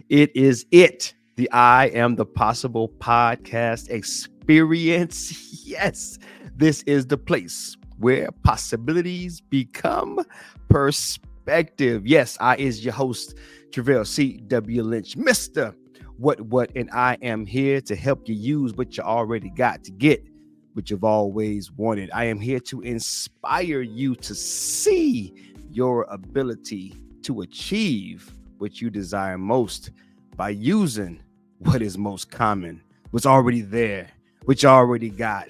It is it, the I Am the Possible podcast experience. Yes, this is the place where possibilities become perspective. Yes, I is your host, Travell C.W. Lynch, Mr. What, and I am here to help you use what you already got to get what you've always wanted. I am here to inspire you to see your ability to achieve what you desire most by using what is most common, what's already there, what you already got.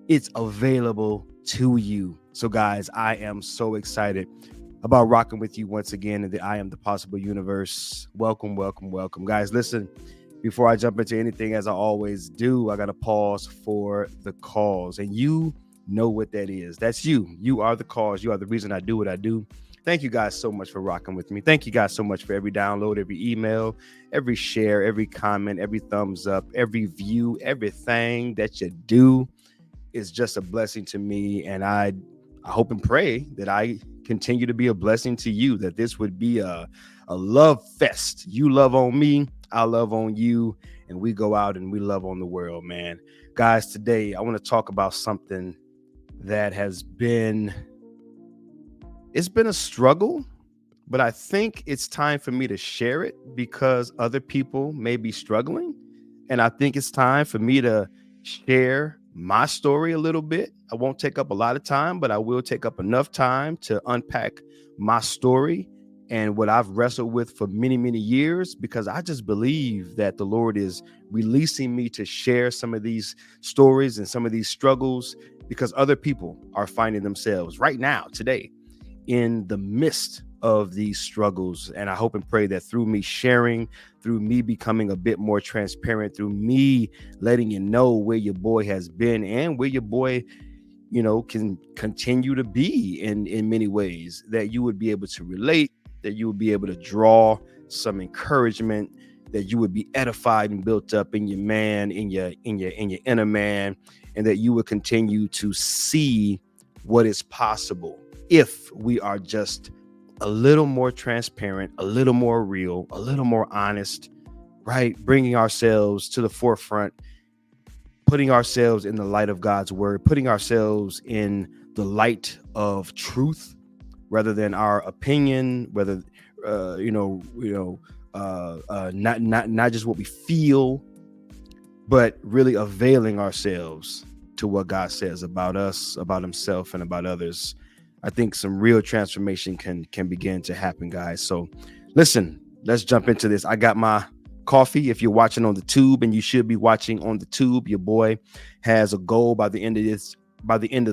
It's available to you. So guys, I am so excited about rocking with you once again in the I Am the Possible universe. Welcome, welcome, welcome. Guys, listen, before I jump into anything, as I always do, I got to pause for the cause. And you know what that is. That's you. You are the cause. You are the reason I do what I do. Thank you guys so much for rocking with me. Thank you guys so much for every download, every email, every share, every comment, every thumbs up, every view, everything that you do is just a blessing to me. And I hope and pray that I continue to be a blessing to you, that this would be a love fest. You love on me, I love on you, and we go out and we love on the world, man. Guys, today I want to talk about something that it's been a struggle, but I think it's time for me to share it because other people may be struggling. And I think it's time for me to share my story a little bit. I won't take up a lot of time, but I will take up enough time to unpack my story and what I've wrestled with for many, many years, because I just believe that the Lord is releasing me to share some of these stories and some of these struggles because other people are finding themselves right now, today, in the midst of these struggles. And I hope and pray that through me sharing, through me becoming a bit more transparent, through me letting you know where your boy has been and where your boy, can continue to be in many ways, that you would be able to relate, that you would be able to draw some encouragement, that you would be edified and built up in your man, in your inner man, and that you would continue to see what is possible if we are just a little more transparent, a little more real, a little more honest, right? Bringing ourselves to the forefront, putting ourselves in the light of God's word, putting ourselves in the light of truth rather than our opinion, whether, not just what we feel, but really availing ourselves to what God says about us, about himself, and about others. I think some real transformation can begin to happen, guys. So listen, let's jump into this. I got my coffee. If you're watching on the tube, and you should be watching on the tube, your boy has a goal by the end of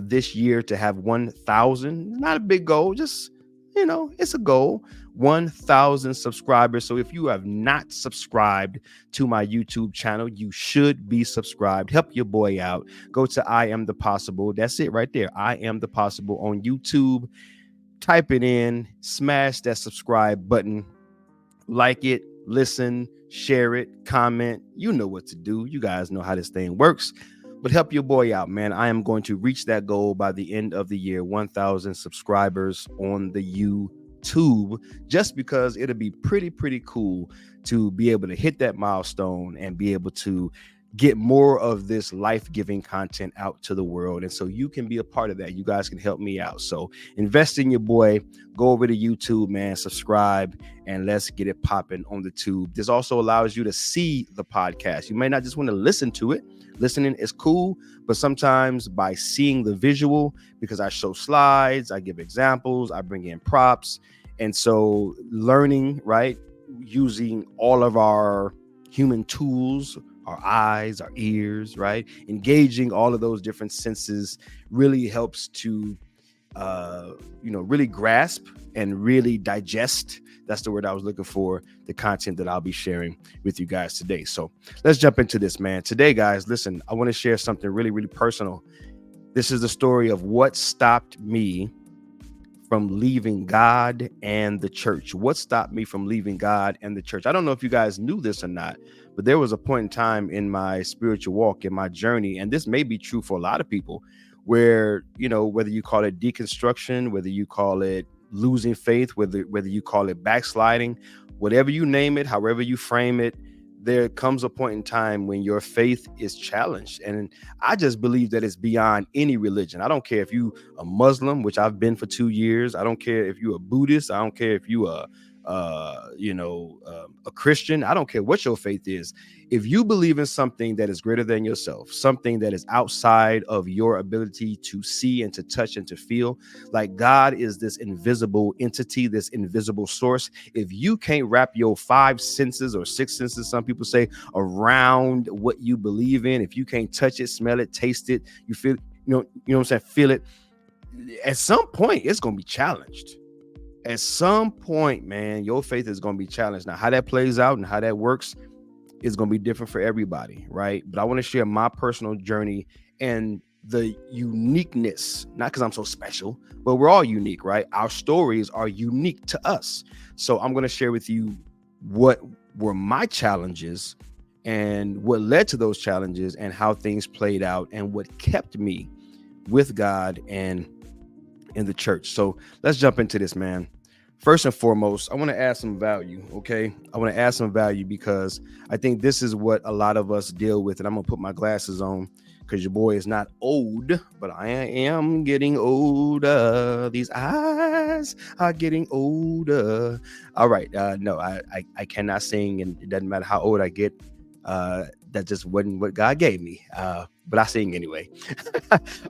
this year to have 1,000. Not a big goal, just, it's a goal. 1,000 subscribers. So if you have not subscribed to my YouTube channel, you should be subscribed. Help your boy out. Go to I Am the Possible. That's it right there. I Am the Possible on YouTube. Type it in, smash that subscribe button, like it, listen, share it, comment. You know what to do. You guys know how this thing works. But help your boy out, man. I am going to reach that goal by the end of the year, 1,000 subscribers on the YouTube, just because it'll be pretty cool to be able to hit that milestone and be able to get more of this life-giving content out to the world. And so you can be a part of that. You guys can help me out. So invest in your boy. Go over to YouTube, man, subscribe, and let's get it popping on the tube. This also allows you to see the podcast. You may not just want to listen to it. Listening is cool, but sometimes by seeing the visual, because I show slides, I give examples, I bring in props. And so learning, right, using all of our human tools, our eyes, our ears, right, engaging all of those different senses really helps to, really grasp and really digest. That's the word I was looking for, the content that I'll be sharing with you guys today. So let's jump into this, man. Today, guys, listen, I want to share something really personal. This is the story of what stopped me from leaving God and the church. What stopped me from leaving God and the church? I don't know if you guys knew this or not, but there was a point in time in my spiritual walk, in my journey, and this may be true for a lot of people, where, whether you call it deconstruction, whether you call it losing faith, whether you call it backsliding, whatever you name it, however you frame it, there comes a point in time when your faith is challenged. And I just believe that it's beyond any religion. I don't care if you a Muslim, which I've been for 2 years. I don't care if you're a Buddhist. I don't care if you a a Christian. I don't care what your faith is. If you believe in something that is greater than yourself, something that is outside of your ability to see and to touch and to feel, like God is this invisible entity, this invisible source. If you can't wrap your 5 senses or 6 senses, some people say, around what you believe in, if you can't touch it, smell it, taste it, you feel, you know what I'm saying, feel it, at some point it's going to be challenged. At some point, man, your faith is going to be challenged. Now, how that plays out and how that works is going to be different for everybody, right? But I want to share my personal journey and the uniqueness, not because I'm so special, but we're all unique, right? Our stories are unique to us. So I'm going to share with you what were my challenges and what led to those challenges and how things played out and what kept me with God and in the church. So let's jump into this, man. First and foremost, I want to add some value. Okay. I want to add some value because I think this is what a lot of us deal with. And I'm going to put my glasses on because your boy is not old, but I am getting older. These eyes are getting older. All right. No, I cannot sing, and it doesn't matter how old I get. That just wasn't what God gave me. But I sing anyway.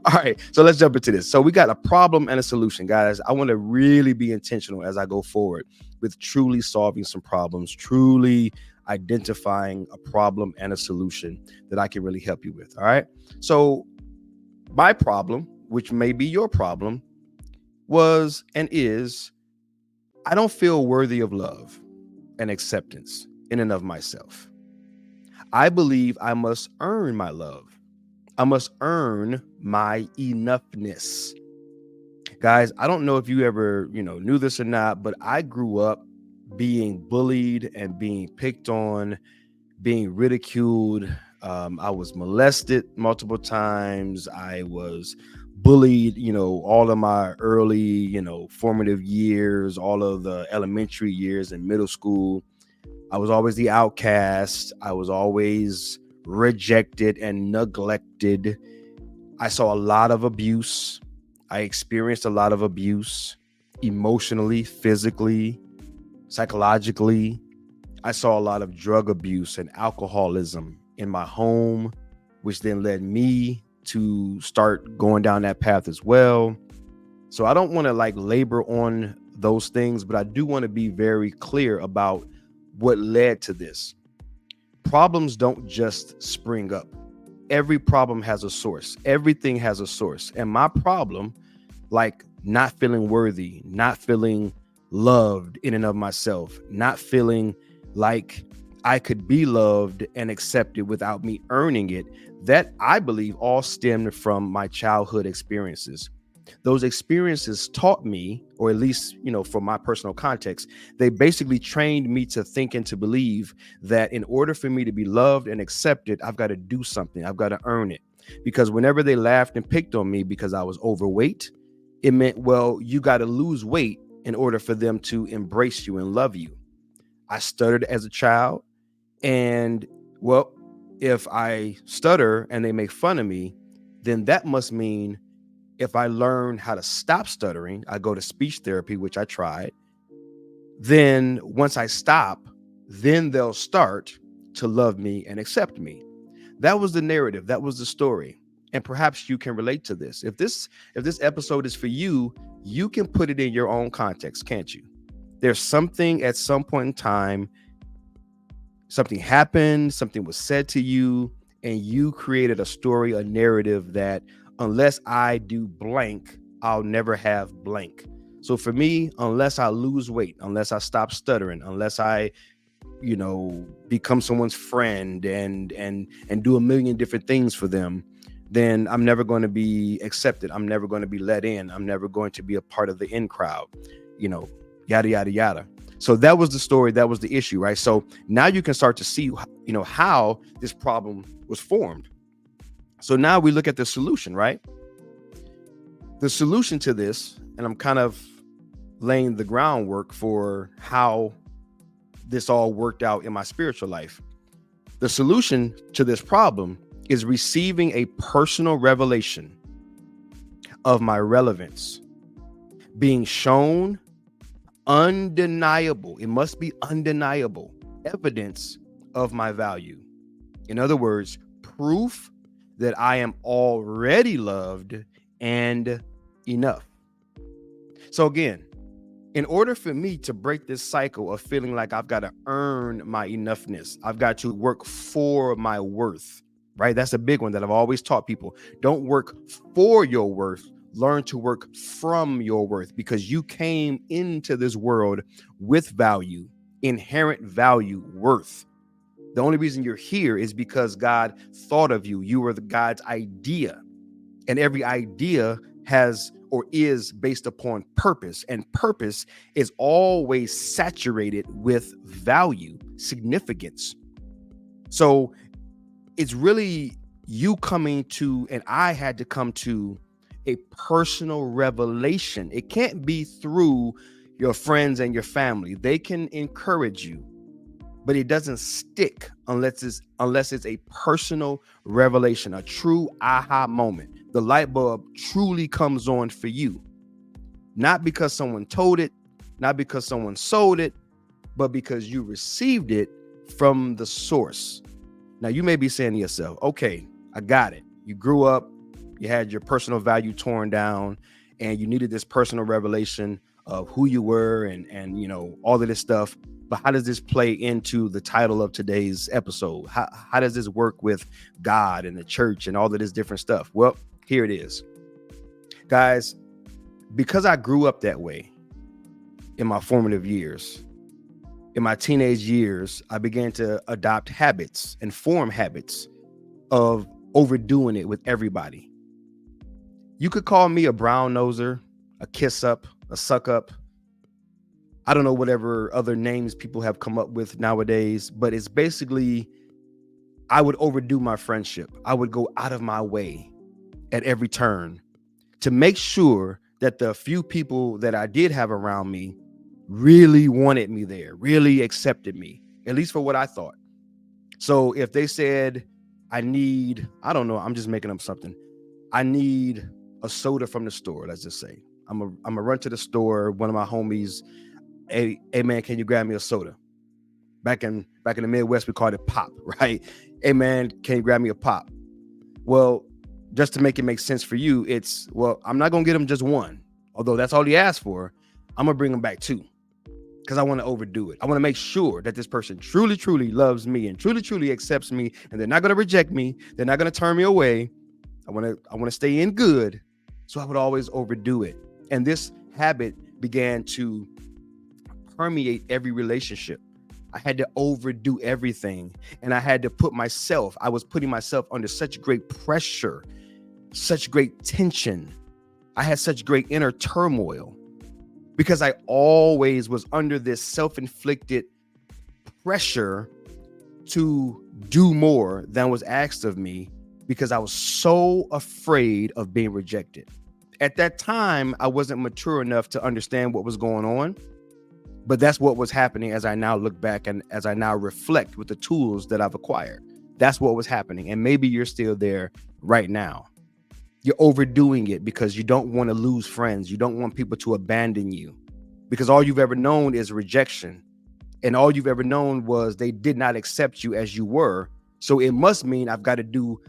All right, so let's jump into this. So we got a problem and a solution, guys. I want to really be intentional as I go forward with truly solving some problems, truly identifying a problem and a solution that I can really help you with. All right. So my problem, which may be your problem, was and is I don't feel worthy of love and acceptance in and of myself. I believe I must earn my love. I must earn my enoughness. Guys, I don't know if you ever, knew this or not, but I grew up being bullied and being picked on, being ridiculed. I was molested multiple times. I was bullied, all of my early, formative years, all of the elementary years and middle school. I was always the outcast. I was always rejected and neglected. I saw a lot of abuse. I experienced a lot of abuse emotionally, physically, psychologically. I saw a lot of drug abuse and alcoholism in my home, which then led me to start going down that path as well. So I don't want to labor on those things, but I do want to be very clear about what led to this. Problems don't just spring up. Every problem has a source. Everything has a source. And my problem, like not feeling worthy, not feeling loved in and of myself, not feeling like I could be loved and accepted without me earning it, that I believe all stemmed from my childhood experiences. Those experiences taught me, or at least, from my personal context, they basically trained me to think and to believe that in order for me to be loved and accepted, I've got to do something. I've got to earn it. Because whenever they laughed and picked on me because I was overweight, it meant, well, you got to lose weight in order for them to embrace you and love you. I stuttered as a child. And, well, if I stutter and they make fun of me, then that must mean if I learn how to stop stuttering, I go to speech therapy, which I tried. Then once I stop, then they'll start to love me and accept me. That was the narrative. That was the story. And perhaps you can relate to this. If this episode is for you, you can put it in your own context, can't you? There's something at some point in time, something happened, something was said to you, and you created a story, a narrative that unless I do blank, I'll never have blank. So for me, unless I lose weight, unless I stop stuttering, unless I, become someone's friend and do a million different things for them, then I'm never going to be accepted. I'm never going to be let in. I'm never going to be a part of the in crowd, yada, yada, yada. So that was the story. That was the issue, right? So now you can start to see, how this problem was formed. So now we look at the solution, right? The solution to this, and I'm kind of laying the groundwork for how this all worked out in my spiritual life. The solution to this problem is receiving a personal revelation of my relevance, being shown undeniable, it must be undeniable evidence of my value. In other words, proof that I am already loved and enough. So again, in order for me to break this cycle of feeling like I've got to earn my enoughness, I've got to work for my worth, right? That's a big one that I've always taught people. Don't work for your worth. Learn to work from your worth, because you came into this world with value, inherent value, worth. The only reason you're here is because God thought of you. You were God's idea. And every idea has or is based upon purpose. And purpose is always saturated with value, significance. So it's really you coming to, and I had to come to, a personal revelation. It can't be through your friends and your family. They can encourage you, but it doesn't stick unless it's a personal revelation, a true aha moment. The light bulb truly comes on for you, not because someone told it, not because someone sold it, but because you received it from the source. Now you may be saying to yourself, okay, I got it. You grew up, you had your personal value torn down, and you needed this personal revelation of who you were and you know, all of this stuff. But how does this play into the title of today's episode? How does this work with God and the church and all of this different stuff? Well, here it is. Guys, because I grew up that way in my formative years, in my teenage years, I began to adopt habits and form habits of overdoing it with everybody. You could call me a brown noser, a kiss up, a suck up. I don't know whatever other names people have come up with nowadays, but it's basically, I would overdo my friendship. I would go out of my way at every turn to make sure that the few people that I did have around me really wanted me there, really accepted me, at least for what I thought. So if they said, I don't just making up something. I need a soda from the store, let's just say. I'm gonna run to the store. One of my homies, hey man, can you grab me a soda? Back in the Midwest, we called it pop, right? Hey man, can you grab me a pop? Well, just to make it make sense for you, it's, well, I'm not gonna get him just one, although that's all he asked for. I'm gonna bring him back two, because I want to overdo it. I want to make sure that this person truly, truly loves me and truly, truly accepts me, and they're not gonna reject me. They're not gonna turn me away. I want to stay in good. So I would always overdo it. And this habit began to permeate every relationship. I had to overdo everything. And I was putting myself under such great pressure, such great tension. I had such great inner turmoil because I always was under this self-inflicted pressure to do more than was asked of me, because I was so afraid of being rejected. At that time, I wasn't mature enough to understand what was going on, but that's what was happening as I now look back and as I now reflect with the tools that I've acquired. That's what was happening. And maybe you're still there right now. You're overdoing it because you don't want to lose friends. You don't want people to abandon you, because all you've ever known is rejection. And all you've ever known was they did not accept you as you were. So it must mean I've got to do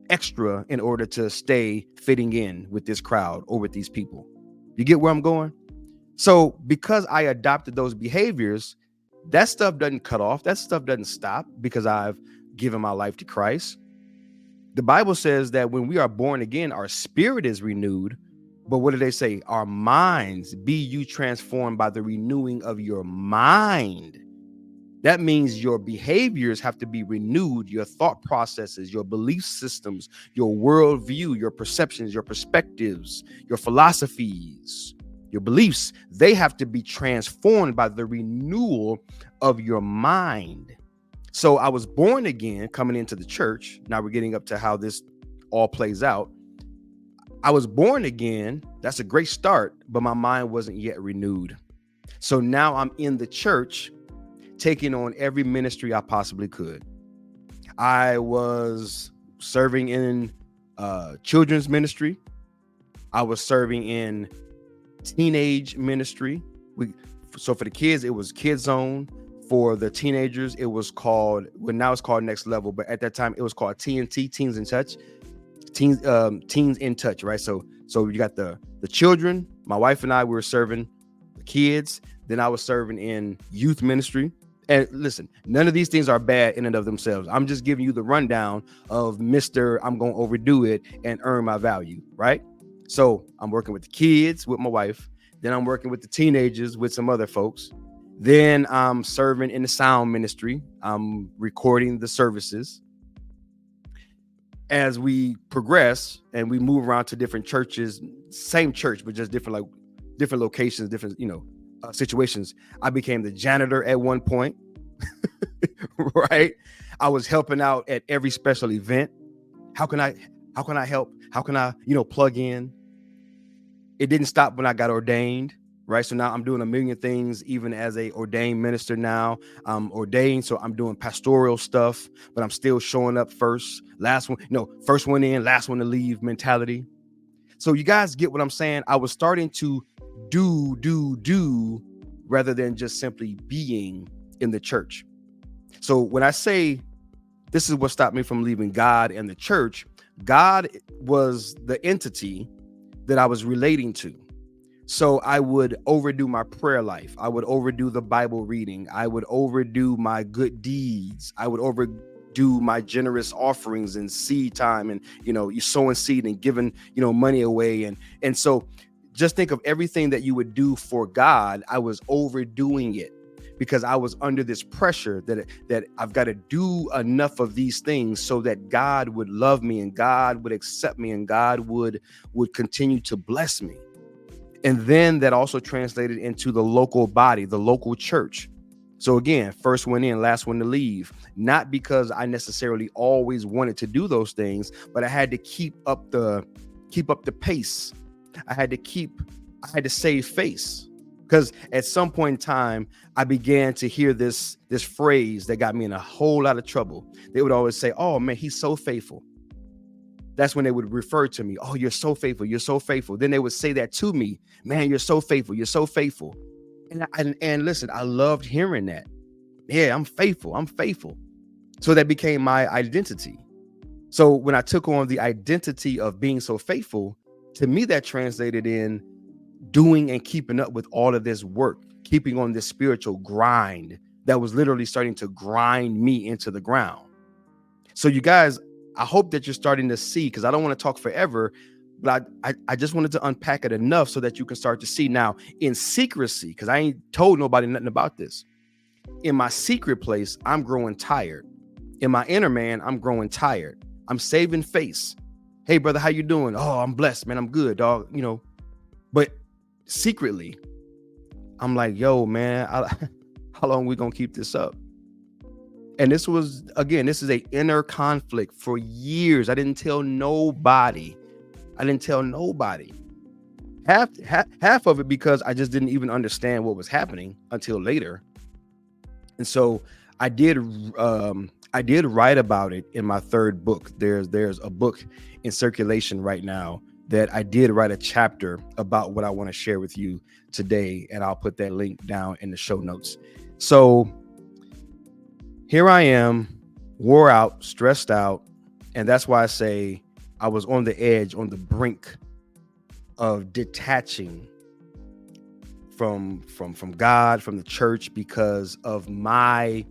extra in order to stay fitting in with this crowd or with these people. You get where I'm going? So because I adopted those behaviors, that stuff doesn't cut off. That stuff doesn't stop because I've given my life to Christ. The Bible says that when we are born again, our spirit is renewed. But what do they say? Our minds, be you transformed by the renewing of your mind. That means your behaviors have to be renewed, your thought processes, your belief systems, your worldview, your perceptions, your perspectives, your philosophies, your beliefs. They have to be transformed by the renewal of your mind. So I was born again coming into the church. Now we're getting up to how this all plays out. I was born again. That's a great start, but my mind wasn't yet renewed. So now I'm in the church taking on every ministry I possibly could. I was serving in children's ministry. I was serving in teenage ministry. So for the kids, it was Kid Zone. For the teenagers, it was called, well, now it's called Next Level, but at that time it was called TNT, Teens in Touch. Teens in Touch, right? So you got the children. My wife and I, we were serving the kids. Then I was serving in youth ministry. And listen, none of these things are bad in and of themselves. I'm just giving you the rundown of Mr. I'm going to overdo it and earn my value, right? So I'm working with the kids with my wife. Then I'm working with the teenagers with some other folks. Then I'm serving in the sound ministry. I'm recording the services. As we progress and we move around to different churches, same church, but just different locations, different, situations. I became the janitor at one point, right? I was helping out at every special event. How can I help? How can I, plug in? It didn't stop when I got ordained, right? So now I'm doing a million things, even as a ordained minister now. I'm ordained, so I'm doing pastoral stuff, but I'm still showing up first. First one in, last one to leave mentality. So you guys get what I'm saying? I was starting to do rather than just simply being in the church. So when I say this is what stopped me from leaving God and the church, God was the entity that I was relating to. So I would overdo my prayer life. I would overdo the Bible reading. I would overdo my good deeds. I would overdo my generous offerings and seed time, and you sowing seed and giving money away, and so just think of everything that you would do for God. I was overdoing it because I was under this pressure that I've got to do enough of these things so that God would love me and God would accept me and God would continue to bless me. And then that also translated into the local body, the local church. So again, first one in, last one to leave, not because I necessarily always wanted to do those things, but I had to keep up the pace. I had to save face, because at some point in time, I began to hear this phrase that got me in a whole lot of trouble. They would always say, "Oh man, he's so faithful." That's when they would refer to me. "Oh, you're so faithful. You're so faithful." Then they would say that to me, "Man, you're so faithful. You're so faithful." And listen, I loved hearing that. Yeah, I'm faithful. I'm faithful. So that became my identity. So when I took on the identity of being so faithful, to me, that translated in doing and keeping up with all of this work, keeping on this spiritual grind that was literally starting to grind me into the ground. So you guys, I hope that you're starting to see, because I don't want to talk forever, but I just wanted to unpack it enough so that you can start to see now in secrecy, because I ain't told nobody nothing about this. In my secret place, I'm growing tired. In my inner man, I'm growing tired. I'm saving face. "Hey brother, how you doing?" "Oh, I'm blessed, man. I'm good, dog." But secretly, I'm like, "Yo, man, how long we gonna keep this up?" And this is a inner conflict for years. I didn't tell nobody. Half of it because I just didn't even understand what was happening until later. And so I did write about it in my third book. There's a book in circulation right now that I did write a chapter about what I want to share with you today, and I'll put that link down in the show notes. So here I am, wore out, stressed out, and that's why I say I was on the edge, on the brink of detaching from God, from the church, because of my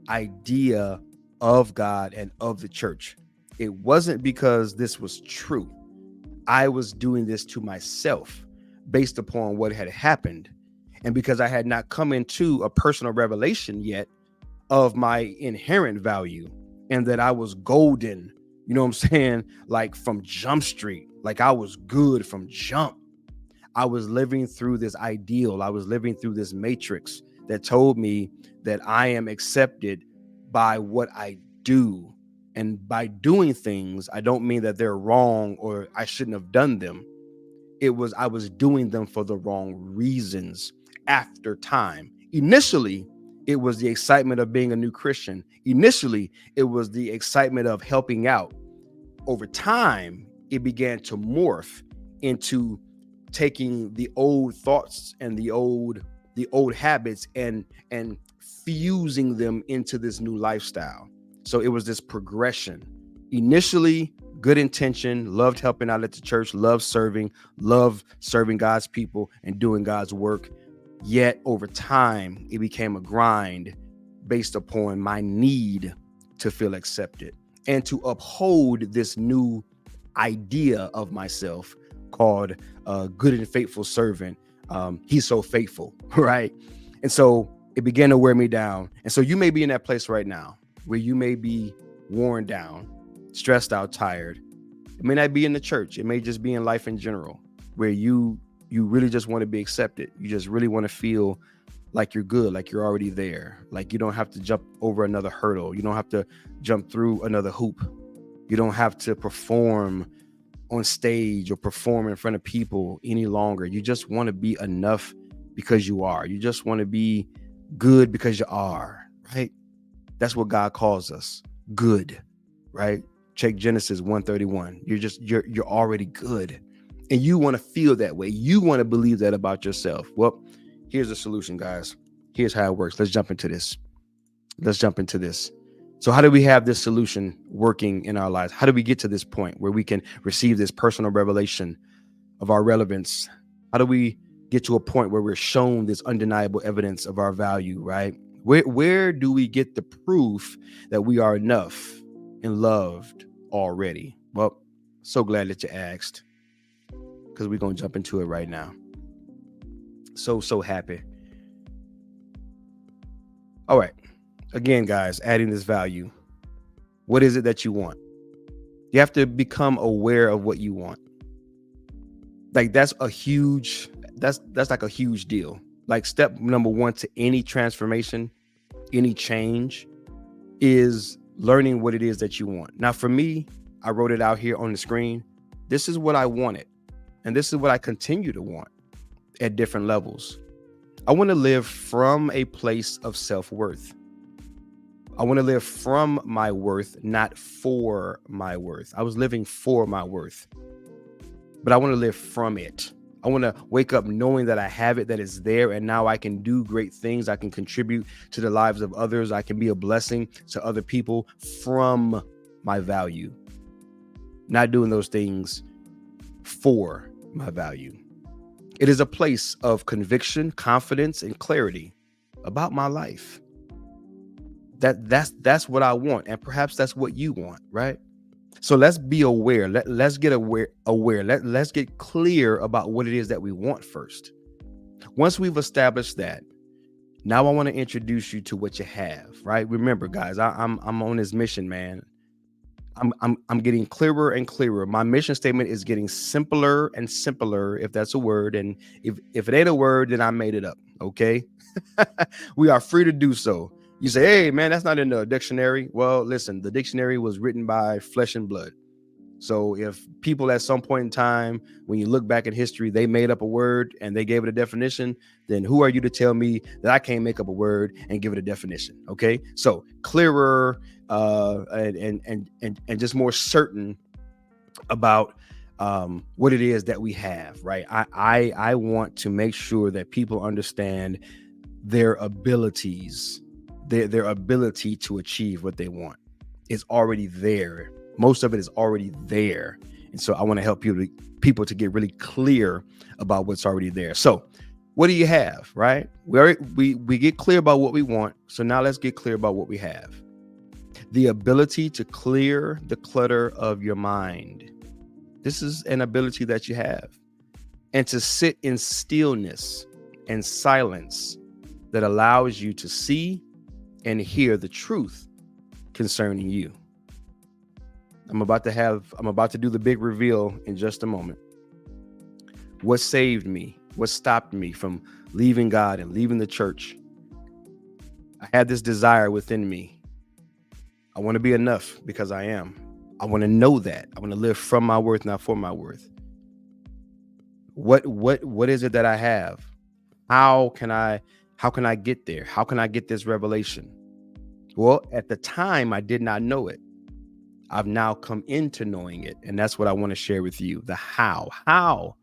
idea of God and of the church. It wasn't because this was true. I was doing this to myself based upon what had happened, and because I had not come into a personal revelation yet of my inherent value, and that I was golden, you know what I'm saying? Like from Jump Street, like I was good from jump. I was living through this ideal. I was living through this matrix that told me that I am accepted by what I do. And by doing things, I don't mean that they're wrong or I shouldn't have done them. I was doing them for the wrong reasons after time. Initially, It was the excitement of being a new Christian. Initially, it was the excitement of helping out. Over time, it began to morph into taking the old thoughts and the old habits and fusing them into this new lifestyle. So it was this progression. Initially, good intention, loved helping out at the church, loved serving God's people and doing God's work. Yet over time, it became a grind based upon my need to feel accepted and to uphold this new idea of myself called a good and faithful servant. He's so faithful, right? And so it began to wear me down. And so you may be in that place right now where you may be worn down, stressed out, tired. It may not be in the church. It may just be in life in general, where you really just want to be accepted. You just really want to feel like you're good, like you're already there, like you don't have to jump over another hurdle. You don't have to jump through another hoop. You don't have to perform on stage or perform in front of people any longer. You just want to be enough because you are. You just want to be good because you are, right? That's what God calls us, good, right? Check Genesis 1:31. You're already good. And you want to feel that way. You want to believe that about yourself. Well, here's the solution, guys. Here's how it works. Let's jump into this. So how do we have this solution working in our lives? How do we get to this point where we can receive this personal revelation of our relevance? How do we get to a point where we're shown this undeniable evidence of our value, right? Where do we get the proof that we are enough and loved already? Well, so glad that you asked, because we're going to jump into it right now. So happy. All right. Again, guys, adding this value. What is it that you want? You have to become aware of what you want. Like that's like a huge deal. Like step number one to any transformation, any change is learning what it is that you want. Now, for me, I wrote it out here on the screen. This is what I wanted. And this is what I continue to want at different levels. I want to live from a place of self-worth. I want to live from my worth, not for my worth. I was living for my worth, but I want to live from it. I want to wake up knowing that I have it, that it's there, and now I can do great things. I can contribute to the lives of others. I can be a blessing to other people from my value, not doing those things for my value. It is a place of conviction, confidence, and clarity about my life. That's what I want, and perhaps that's what you want, right? So let's be aware. Let's get aware. Let's get clear about what it is that we want first. Once we've established that, now I want to introduce you to what you have, right? Remember, guys, I'm on this mission, man. I'm getting clearer and clearer. My mission statement is getting simpler and simpler, if that's a word. And if it ain't a word, then I made it up. Okay. We are free to do so. You say, hey, man, that's not in the dictionary. Well, listen, the dictionary was written by flesh and blood. So if people at some point in time, when you look back at history, they made up a word and they gave it a definition, then who are you to tell me that I can't make up a word and give it a definition? Okay. So clearer and just more certain about what it is that we have, right? I want to make sure that people understand their abilities, their ability to achieve what they want is already there. Most of it is already there. And so I want to help people to get really clear about what's already there. So what do you have, right? We get clear about what we want. So now let's get clear about what we have. The ability to clear the clutter of your mind. This is an ability that you have. And to sit in stillness and silence that allows you to see and hear the truth concerning you. I'm about to do the big reveal in just a moment. What saved me? What stopped me from leaving God and leaving the church? I had this desire within me. I want to be enough because I am. I want to know that. I want to live from my worth, not for my worth. What is it that I have? How can I How can I get there? How can I get this revelation? Well, at the time, I did not know it. I've now come into knowing it. And that's what I want to share with you. The how. How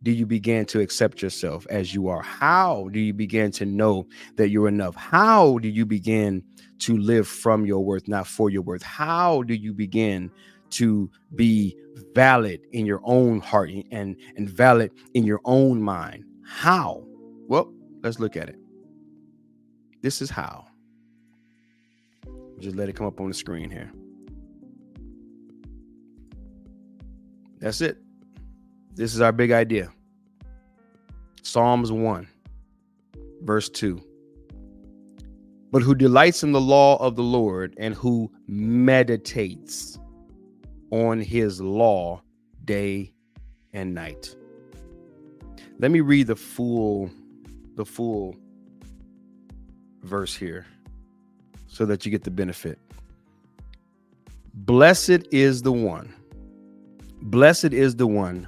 do you begin to accept yourself as you are? How do you begin to know that you're enough? How do you begin to live from your worth, not for your worth? How do you begin to be valid in your own heart and valid in your own mind? How? Well, let's look at it. This is how. Just let it come up on the screen here. That's it. This is our big idea. Psalms 1, verse 2. But who delights in the law of the Lord and who meditates on his law day and night. Let me read the full verse here so that you get the benefit. Blessed is the one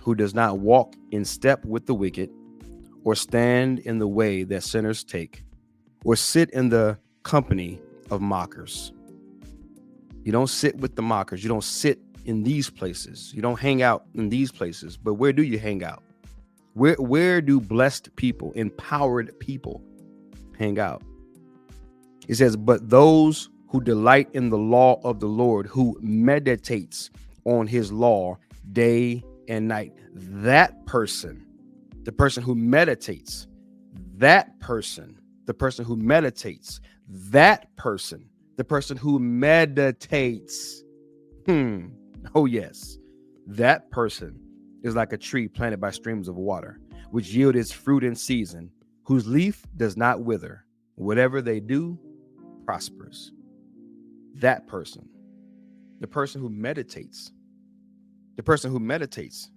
who does not walk in step with the wicked, or stand in the way that sinners take, or sit in the company of mockers. You don't sit with the mockers. You don't sit in these places. You don't hang out in these places. But where do you hang out? Where do blessed people, empowered people hang out? It says, but those who delight in the law of the Lord, who meditates on his law day and night. That person, the person who meditates, that person, the person who meditates, that person, the person who meditates. Oh, yes. That person is like a tree planted by streams of water, which yield its fruit in season, whose leaf does not wither. Whatever they do prospers. That person, the person who meditates, the person who meditates.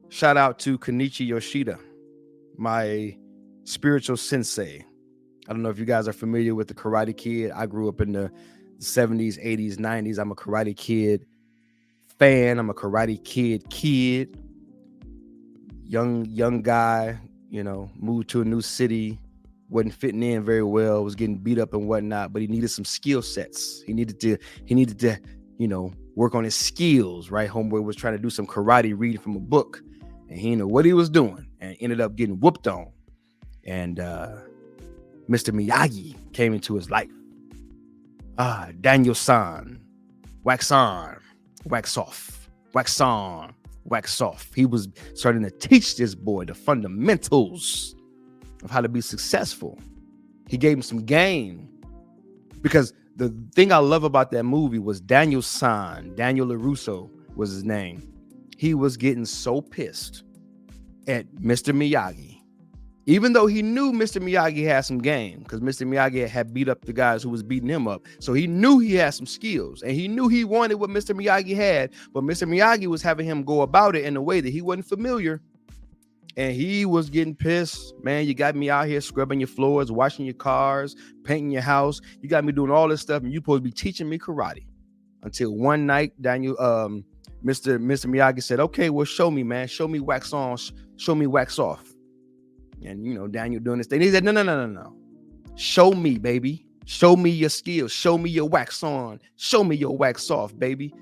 Shout out to Kenichi Yoshida, my spiritual sensei. I don't know if you guys are familiar with the Karate Kid. I grew up in the 70s, 80s, 90s. I'm a Karate Kid fan. I'm a Karate Kid. Young guy, moved to a new city, wasn't fitting in very well, was getting beat up and whatnot, but he needed some skill sets. He needed to, work on his skills, right? Homeboy was trying to do some karate reading from a book, and he didn't know what he was doing, and ended up getting whooped on. And Mr. Miyagi came into his life. Daniel-san, wax on, wax off, wax on, wax off. He was starting to teach this boy the fundamentals of how to be successful. He gave him some game, because the thing I love about that movie was Daniel-san, Daniel LaRusso was his name. He was getting so pissed at Mr. Miyagi, even though he knew Mr. Miyagi had some game, because Mr. Miyagi had beat up the guys who was beating him up. So he knew he had some skills, and he knew he wanted what Mr. Miyagi had, but Mr. Miyagi was having him go about it in a way that he wasn't familiar. And he was getting pissed. Man, you got me out here scrubbing your floors, washing your cars, painting your house. You got me doing all this stuff, and you supposed to be teaching me karate. Until one night, Mr. Miyagi said, okay, well, show me, man. Show me wax on, show me wax off. And, Daniel doing this thing. He said, no. Show me, baby. Show me your skills. Show me your wax on. Show me your wax off, baby.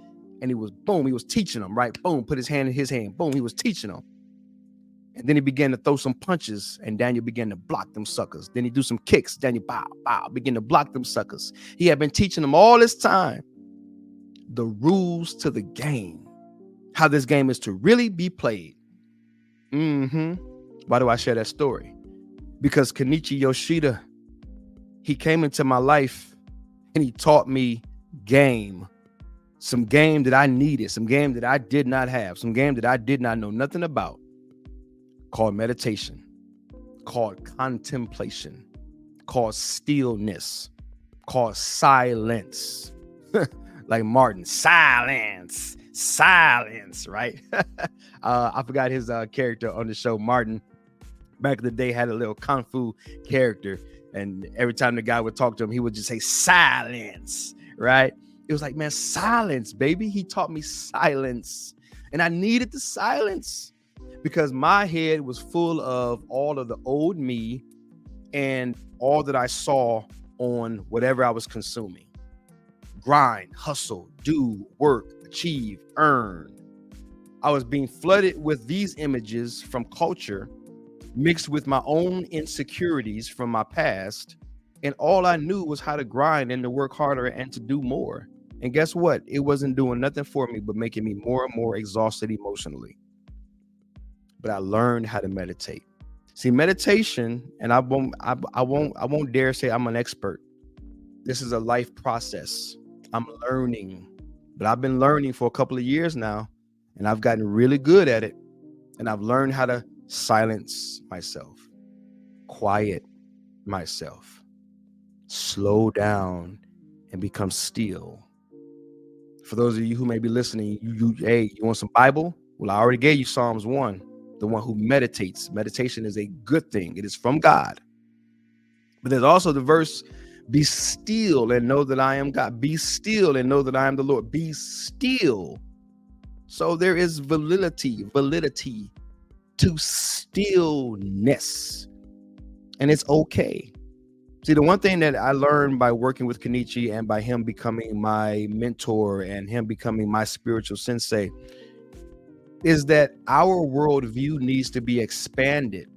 And he was teaching him, right? Boom, put his hand in his hand. Boom, he was teaching him. And then he began to throw some punches, and Daniel began to block them suckers. Then he do some kicks. Daniel, bow, begin to block them suckers. He had been teaching them all this time the rules to the game, how this game is to really be played. Why do I share that story? Because Kenichi Yoshida, he came into my life and he taught me game. Some game that I needed, some game that I did not have, some game that I did not know nothing about. Called meditation, called contemplation, called stillness, called silence. Like Martin, silence, right? I forgot his character on the show. Martin, back in the day, had a little kung fu character, and every time the guy would talk to him, he would just say silence, right? It was like, man, silence, baby. He taught me silence, and I needed the silence, because my head was full of all of the old me, and all that I saw on whatever I was consuming. Grind, hustle, do, work, achieve, earn. I was being flooded with these images from culture, mixed with my own insecurities from my past. And all I knew was how to grind and to work harder and to do more. And guess what? It wasn't doing nothing for me but making me more and more exhausted emotionally. But I learned how to meditate. See, meditation, and I won't dare say I'm an expert. This is a life process. I'm learning, but I've been learning for a couple of years now, and I've gotten really good at it. And I've learned how to silence myself, quiet myself, slow down, and become still. For those of you who may be listening, you want some Bible? Well, I already gave you Psalms 1, the one who meditates. Meditation is a good thing. It is from God. But there's also the verse, be still and know that I am God. Be still and know that I am the Lord. Be still. So there is validity to stillness. And it's okay. See, the one thing that I learned by working with Kenichi and by him becoming my mentor and him becoming my spiritual sensei is that our worldview needs to be expanded.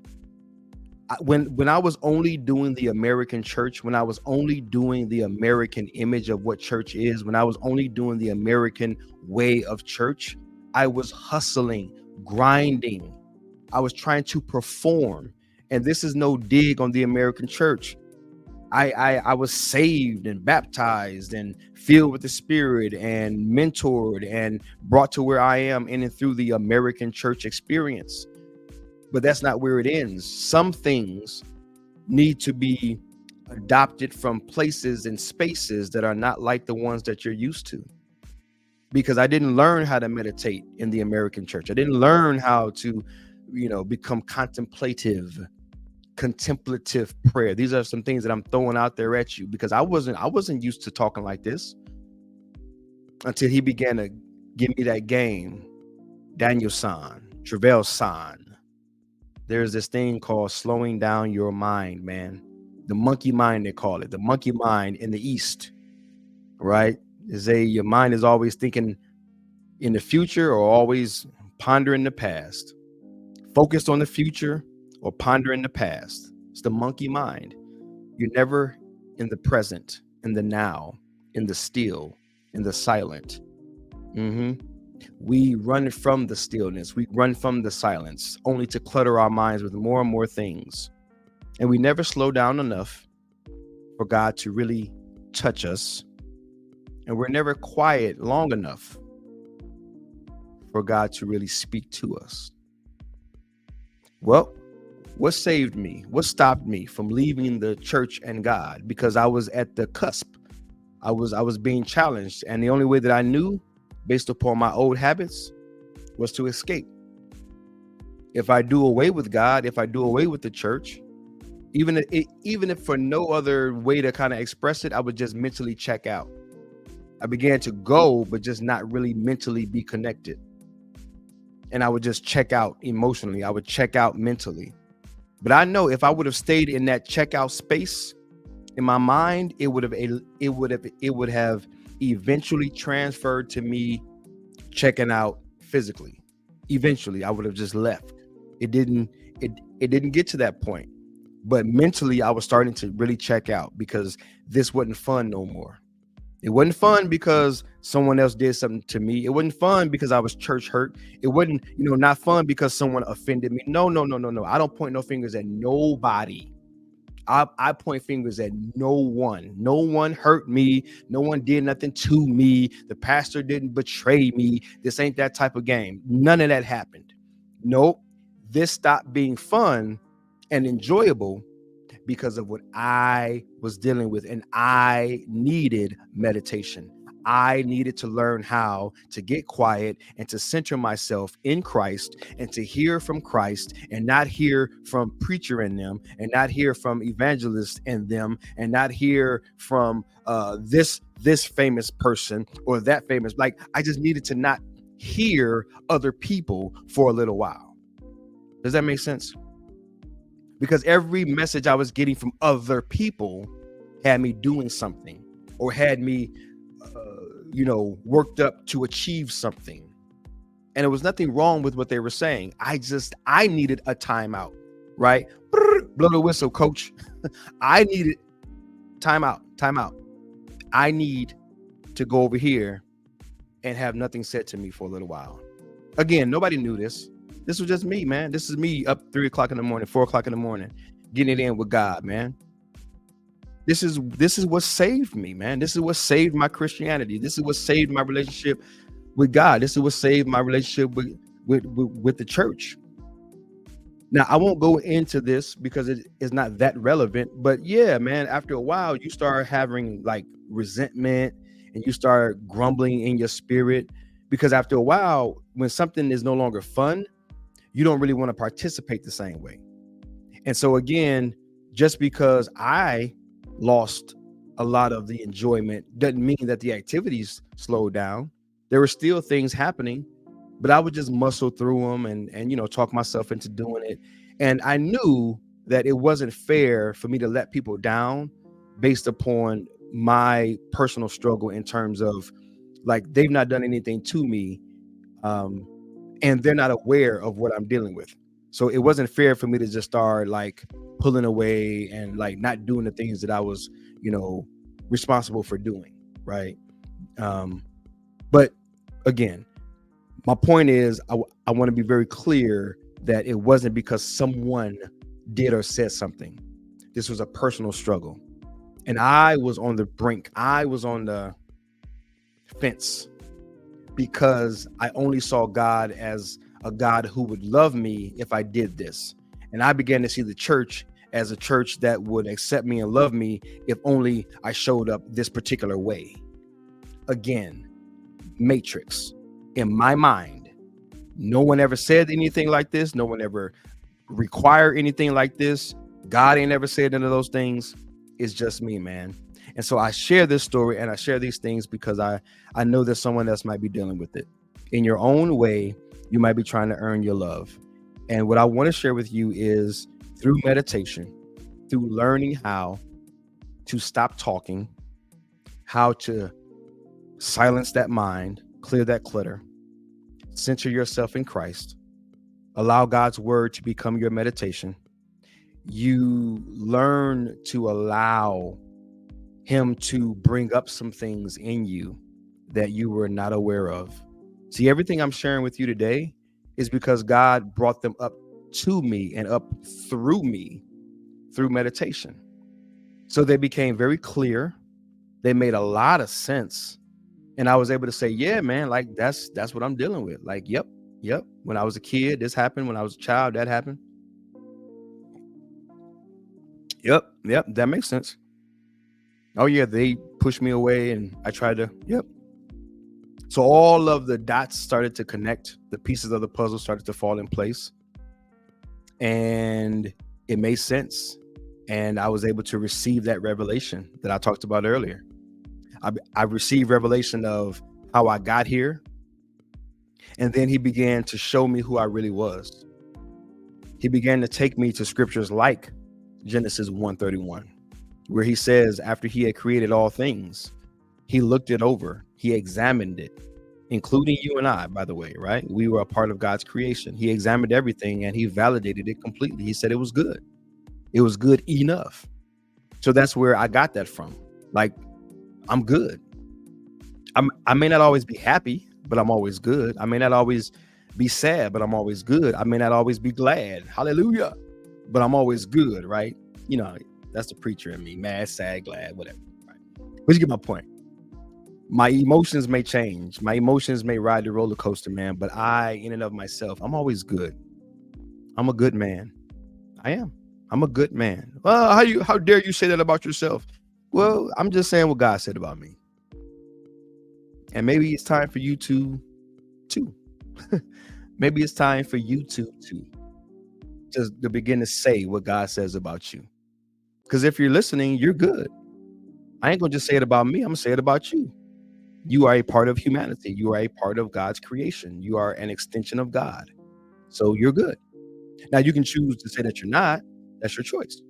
When I was only doing the American church, when I was only doing the American image of what church is, when I was only doing the American way of church, I was hustling, grinding. I was trying to perform. And this is no dig on the American church. I was saved and baptized and filled with the Spirit and mentored and brought to where I am in and through the American church experience. But that's not where it ends. Some things need to be adopted from places and spaces that are not like the ones that you're used to. Because I didn't learn how to meditate in the American church. I didn't learn how to, become contemplative prayer. These are some things that I'm throwing out there at you because I wasn't used to talking like this until he began to give me that game, Daniel-san, Travell-san. There's this thing called slowing down your mind, man. The monkey mind, they call it. The monkey mind in the East, right? Your mind is always thinking in the future or always pondering the past. Focused on the future or pondering the past. It's the monkey mind. You're never in the present, in the now, in the still, in the silent. We run from the stillness. We run from the silence, only to clutter our minds with more and more things. And we never slow down enough for God to really touch us. And we're never quiet long enough for God to really speak to us. Well, what saved me? What stopped me from leaving the church and God? Because I was at the cusp. I was being challenged. And the only way that I knew, based upon my old habits, was to escape. If I do away with God, if I do away with the church, even if for no other way to kind of express it, I would just mentally check out. I began to go, but just not really mentally be connected. And I would just check out emotionally. I would check out mentally. But I know if I would have stayed in that checkout space in my mind, it would have eventually transferred to me checking out physically. Eventually, I would have just left. It didn't get to that point. But mentally, I was starting to really check out because this wasn't fun no more. It wasn't fun because someone else did something to me. It wasn't fun because I was church hurt. It wasn't, not fun because someone offended me. No. I don't point no fingers at nobody. I point fingers at no one. No one hurt me. No one did nothing to me. The pastor didn't betray me. This ain't that type of game. None of that happened. Nope. This stopped being fun and enjoyable because of what I was dealing with. And I needed meditation. I needed to learn how to get quiet and to center myself in Christ and to hear from Christ and not hear from preacher in them and not hear from evangelist in them and not hear from this famous person or that famous. Like, I just needed to not hear other people for a little while. Does that make sense? because every message I was getting from other people had me doing something or had me, worked up to achieve something. And there was nothing wrong with what they were saying. I needed a timeout, right? Blow the whistle, coach. I needed timeout. I need to go over here and have nothing said to me for a little while. Again, nobody knew this. This was just me, man. This is me up 3 o'clock in the morning, 4 o'clock in the morning, getting it in with God, man. This is what saved me, man. This is what saved my Christianity. This is what saved my relationship with God. This is what saved my relationship with the church. Now, I won't go into this because it is not that relevant, but yeah, man, after a while, you start having like resentment and you start grumbling in your spirit, because after a while, when something is no longer fun, you don't really want to participate the same way. And so again, just because I lost a lot of the enjoyment doesn't mean that the activities slowed down. There were still things happening, but I would just muscle through them and talk myself into doing it. And I knew that it wasn't fair for me to let people down based upon my personal struggle in terms of like they've not done anything to me, and they're not aware of what I'm dealing with. So it wasn't fair for me to just start like pulling away and like not doing the things that I was, responsible for doing. Right. But again, my point is I want to be very clear that it wasn't because someone did or said something. This was a personal struggle. And I was on the brink. I was on the fence because I only saw God as a God who would love me if I did this. And I began to see the church as a church that would accept me and love me if only I showed up this particular way. Again, matrix. In my mind, no one ever said anything like this. No one ever required anything like this. God ain't ever said none of those things. It's just me, man. And so I share this story and I share these things because I know that someone else might be dealing with it. In your own way, you might be trying to earn your love. And what I want to share with you is through meditation, through learning how to stop talking, how to silence that mind, clear that clutter, center yourself in Christ, allow God's word to become your meditation. You learn to allow him to bring up some things in you that you were not aware of. See, everything I'm sharing with you today is because God brought them up to me and up through me through meditation. So they became very clear. They made a lot of sense. And I was able to say, yeah, man, like that's what I'm dealing with. Like, yep. When I was a kid, this happened. When I was a child, that happened. Yep. That makes sense. Oh yeah, they pushed me away and I tried to, yep. So all of the dots started to connect. The pieces of the puzzle started to fall in place. And it made sense. And I was able to receive that revelation that I talked about earlier. I received revelation of how I got here. And then he began to show me who I really was. He began to take me to scriptures like Genesis 1:31, where he says, after he had created all things, he looked it over, he examined it, including you and I, by the way, right? We were a part of God's creation. He examined everything and he validated it completely. He said it was good. It was good enough. So that's where I got that from. Like, I'm good. I may not always be happy, but I'm always good. I may not always be sad, but I'm always good. I may not always be glad. Hallelujah. But I'm always good, right? That's the preacher in me. Mad, sad, glad, whatever. Right? But you get my point. My emotions may change. My emotions may ride the roller coaster, man. But I, in and of myself, I'm always good. I'm a good man. I am. I'm a good man. Well, how dare you say that about yourself? Well, I'm just saying what God said about me. And maybe it's time for you to maybe it's time for you to just to begin to say what God says about you. Because if you're listening, you're good. I ain't gonna just say it about me. I'm gonna say it about you. You are a part of humanity. You are a part of God's creation. You are an extension of God. So you're good. Now you can choose to say that you're not. That's your choice.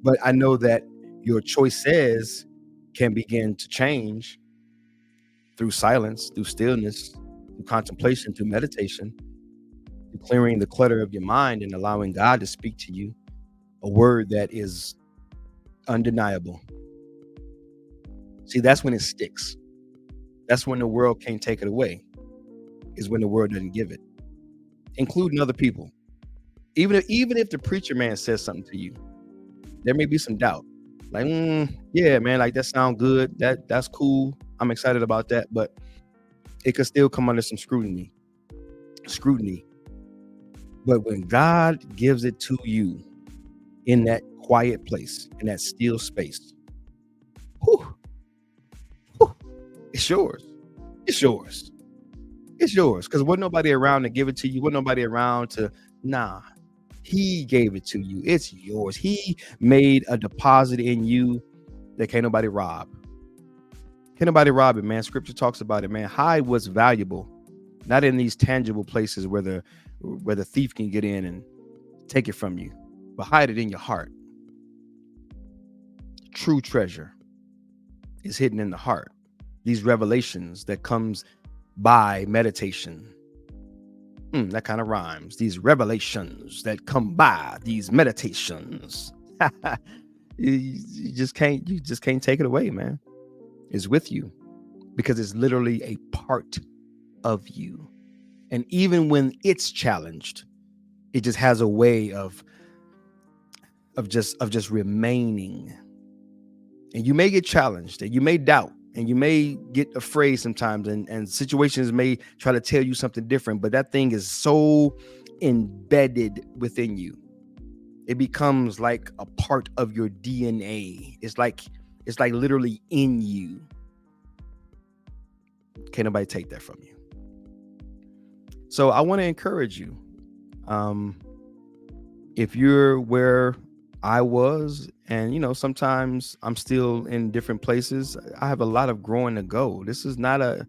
But I know that your choices can begin to change through silence, through stillness, through contemplation, through meditation, through clearing the clutter of your mind and allowing God to speak to you a word that is undeniable. See, that's when it sticks. That's when the world can't take it away, is when the world doesn't give it, including other people. Even if the preacher man says something to you, there may be some doubt. Like, yeah, man, like that sounds good. That's cool. I'm excited about that, but it could still come under some scrutiny. But when God gives it to you in that quiet place, in that still space, whew, whew, it's yours. It's yours. It's yours. Because wasn't nobody around to give it to you. Wasn't nobody around to, nah. He gave it to you. It's yours. He made a deposit in you that can't nobody rob. Can't nobody rob it, man. Scripture talks about it, man. Hide what's valuable, not in these tangible places where the thief can get in and take it from you, but hide it in your heart. True treasure is hidden in the heart. These revelations that comes by meditation. That kind of rhymes. These revelations that come by these meditations. you just can't take it away, man. It's with you because it's literally a part of you. And even when it's challenged, it just has a way of just remaining. And you may get challenged and you may doubt and you may get afraid sometimes and situations may try to tell you something different, but that thing is so embedded within you. It becomes like a part of your DNA. It's like literally in you. Can't nobody take that from you. So I want to encourage you. If you're where I was, and sometimes I'm still in different places, I have a lot of growing to go. This is not a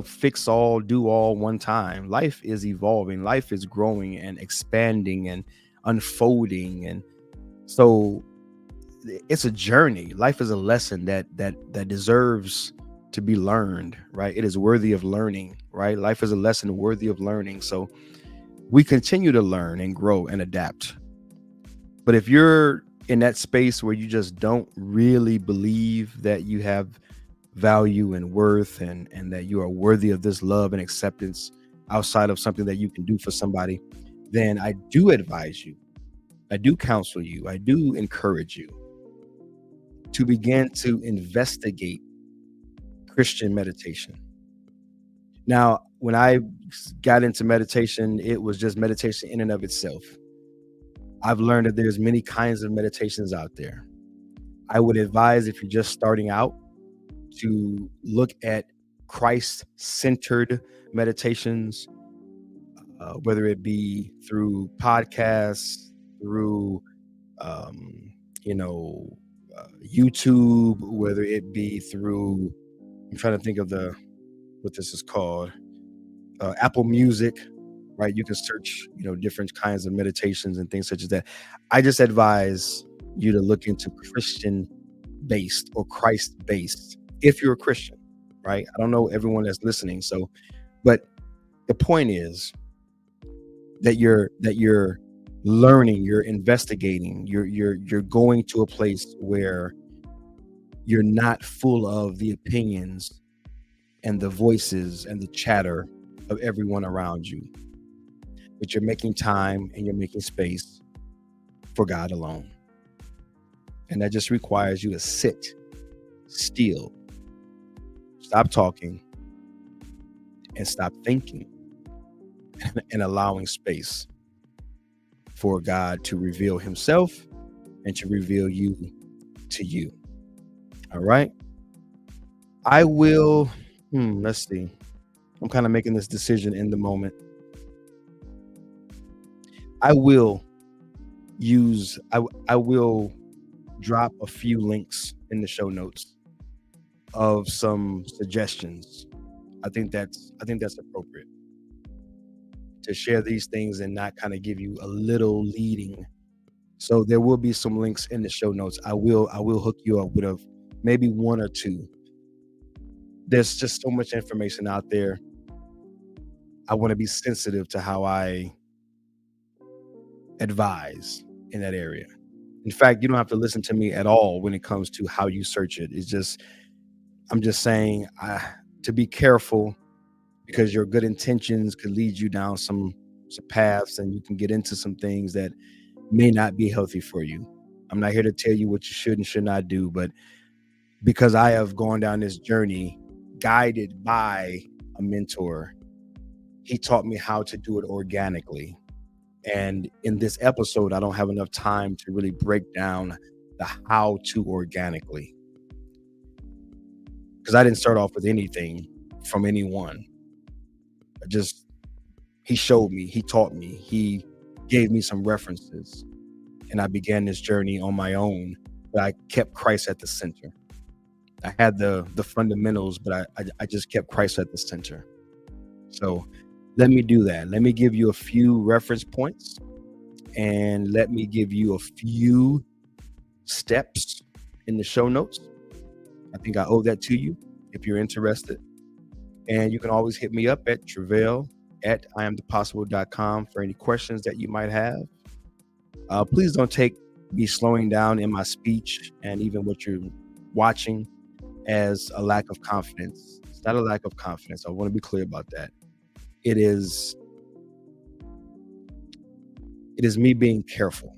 fix all, do all one time. Life is evolving, life is growing and expanding and unfolding. And so it's a journey. Life is a lesson that deserves to be learned, right? It is worthy of learning, right? Life is a lesson worthy of learning. So we continue to learn and grow and adapt. But if you're in that space where you just don't really believe that you have value and worth and that you are worthy of this love and acceptance outside of something that you can do for somebody, then I do advise you, I do counsel you, I do encourage you to begin to investigate Christian meditation. Now, when I got into meditation, it was just meditation in and of itself. I've learned that there's many kinds of meditations out there. I would advise, if you're just starting out, to look at Christ-centered meditations, whether it be through podcasts, through YouTube, whether it be through, I'm trying to think of what this is called, Apple Music, right? You can search, different kinds of meditations and things such as that. I just advise you to look into Christian-based or Christ-based if you're a Christian, right? I don't know everyone that's listening, but the point is that you're learning, you're investigating, you're going to a place where you're not full of the opinions and the voices and the chatter of everyone around you, but you're making time and you're making space for God alone. And that just requires you to sit still, stop talking, and stop thinking, and allowing space for God to reveal himself and to reveal you to you. All right. I will, let's see. I'm kind of making this decision in the moment. I will drop a few links in the show notes of some suggestions. I think that's appropriate to share these things and not kind of give you a little leading. So there will be some links in the show notes. I will hook you up with maybe one or two. There's just so much information out there. I want to be sensitive to how I advise in that area. In fact, you don't have to listen to me at all when it comes to how you search it. It's just I'm just saying to be careful, because your good intentions could lead you down some paths, and you can get into some things that may not be healthy for you. I'm not here to tell you what you should and should not do, but because I have gone down this journey guided by a mentor, he taught me how to do it organically. And in this episode, I don't have enough time to really break down the how to organically, because I didn't start off with anything from anyone. I just He showed me, he taught me, he gave me some references, and I began this journey on my own. But I kept Christ at the center. I had the fundamentals, but I just kept Christ at the center. So let me do that. Let me give you a few reference points, and let me give you a few steps in the show notes. I think I owe that to you if you're interested. And you can always hit me up at Travail at iamthepossible.com for any questions that you might have. Please don't take me slowing down in my speech and even what you're watching as a lack of confidence. It's not a lack of confidence. I want to be clear about that. It is me being careful.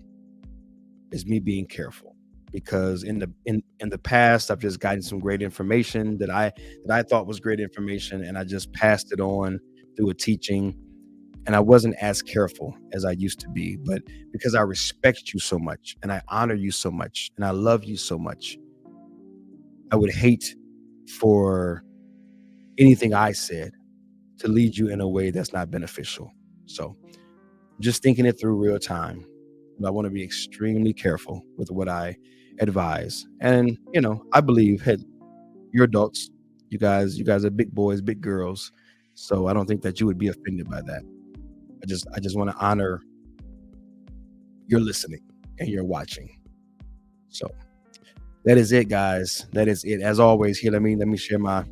It's me being careful, because in the past I've just gotten some great information that I thought was great information, and I just passed it on through a teaching, and I wasn't as careful as I used to be. But because I respect you so much, and I honor you so much, and I love you so much, I would hate for anything I said to lead you in a way that's not beneficial. So just thinking it through real time. But I want to be extremely careful with what I advise. And I believe, hey, you're adults. You guys are big boys, big girls. So I don't think that you would be offended by that. I just want to honor your listening and your watching. So that is it, guys. That is it. As always, here, let me share my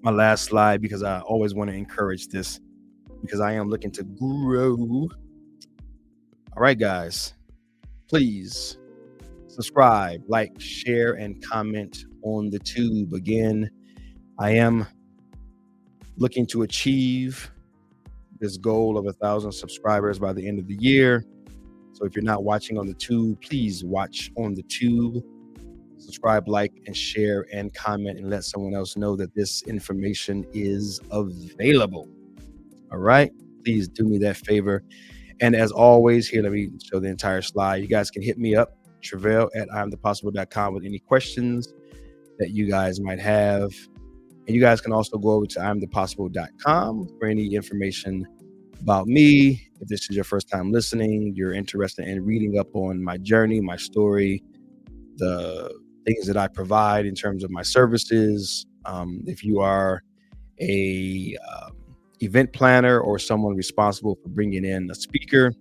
last slide, because I always want to encourage this, because I am looking to grow. All right, guys, please subscribe, like, share, and comment on the tube. Again, I am looking to achieve this goal of 1,000 subscribers by the end of the year. So if you're not watching on the tube, please watch on the tube. Subscribe, like, and share, and comment, and let someone else know that this information is available. All right, please do me that favor. And as always, here, let me show the entire slide. You guys can hit me up, Travail at iamthepossible.com, with any questions that you guys might have. And you guys can also go over to iamthepossible.com for any information about me. If this is your first time listening, you're interested in reading up on my journey, my story, the things that I provide in terms of my services. If you are a event planner or someone responsible for bringing in a speaker,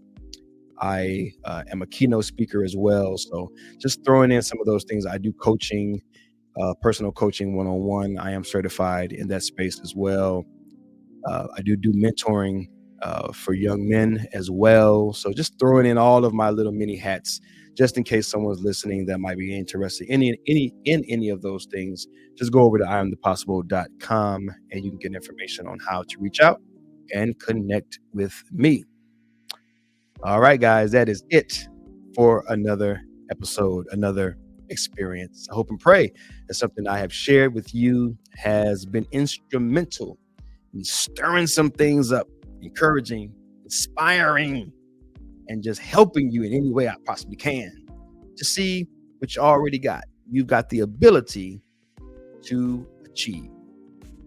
I am a keynote speaker as well. So just throwing in some of those things. I do coaching, personal coaching one-on-one. I am certified in that space as well. I do mentoring for young men as well. So just throwing in all of my little mini hats, just in case someone's listening that might be interested in any of those things. Just go over to iamthepossible.com and you can get information on how to reach out and connect with me. All right, guys, that is it for another episode, another experience. I hope and pray that something I have shared with you has been instrumental in stirring some things up, encouraging, inspiring, and just helping you in any way I possibly can to see what you already got. You've got the ability to achieve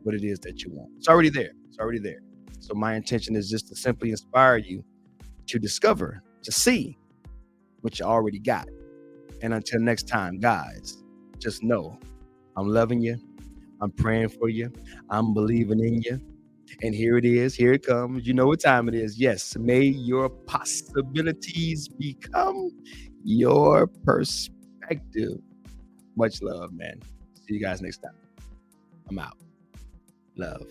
what it is that you want. It's already there. It's already there. So my intention is just to simply inspire you to discover, to see what you already got. And until next time, guys, just know I'm loving you. I'm praying for you. I'm believing in you. And here it is. Here it comes. You know what time it is. Yes. May your possibilities become your perspective. Much love, man. See you guys next time. I'm out. Love.